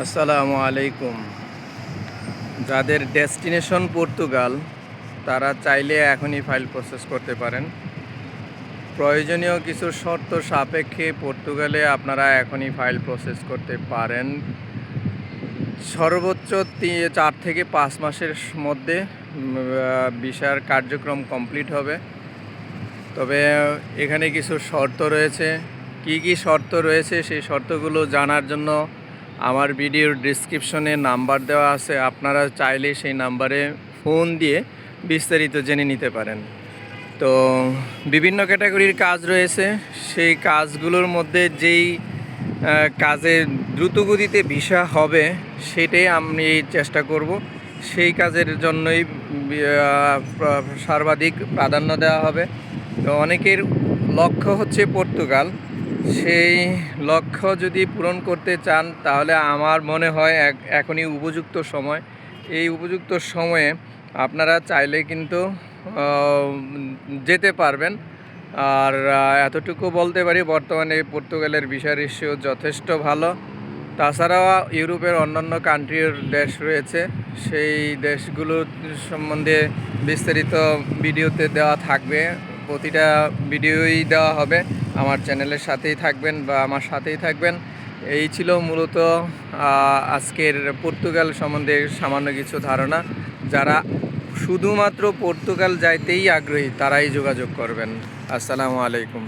আসসালামু আলাইকুম। যাদের ডেস্টিনেশন পর্তুগাল তারা চাইলে এখনই ফাইল প্রসেস করতে পারেন। প্রয়োজনীয় কিছু শর্ত সাপেক্ষে পর্তুগালে আপনারা এখনই ফাইল প্রসেস করতে পারেন। সর্বোচ্চ 4 থেকে 5 মাসের মধ্যে ভিসার কার্যক্রম কমপ্লিট হবে। তবে এখানে কিছু শর্ত রয়েছে। কি কি শর্ত রয়েছে সেই শর্তগুলো জানার জন্য আমার ভিডিওর ডেসক্রিপশনে নাম্বার দেওয়া আছে, আপনারা চাইলে সেই নাম্বারে ফোন দিয়ে বিস্তারিত জেনে নিতে পারেন। তো বিভিন্ন ক্যাটাগরির কাজ রয়েছে, সেই কাজগুলোর মধ্যে যেই কাজে দ্রুতগতিতে ভিসা হবে সেটাই আমি চেষ্টা করব। সেই কাজের জন্যই সর্বাধিক প্রাধান্য দেওয়া হবে। তো অনেকের লক্ষ্য হচ্ছে পর্তুগাল। সেই লক্ষ্য যদি পূরণ করতে চান তাহলে আমার মনে হয় এখনই উপযুক্ত সময়। এই উপযুক্ত সময়ে আপনারা চাইলে কিন্তু যেতে পারবেন। আর এতটুকু বলতে পারি, বর্তমানে পর্তুগালের ভিসা রেশিও যথেষ্ট ভালো। তাছাড়াও ইউরোপের অন্যান্য কান্ট্রির দেশ রয়েছে, সেই দেশগুলোর সম্বন্ধে বিস্তারিত ভিডিওতে দেওয়া থাকবে। প্রতিটা ভিডিওই দেওয়া হবে। আমার চ্যানেলের সাথেই থাকবেন বা আমার সাথেই থাকবেন। এই ছিল মূলত আজকের পর্তুগাল সম্বন্ধে সামান্য কিছু ধারণা। যারা শুধুমাত্র পর্তুগাল যাইতেই আগ্রহী তারাই যোগাযোগ করবেন। আসসালামু আলাইকুম।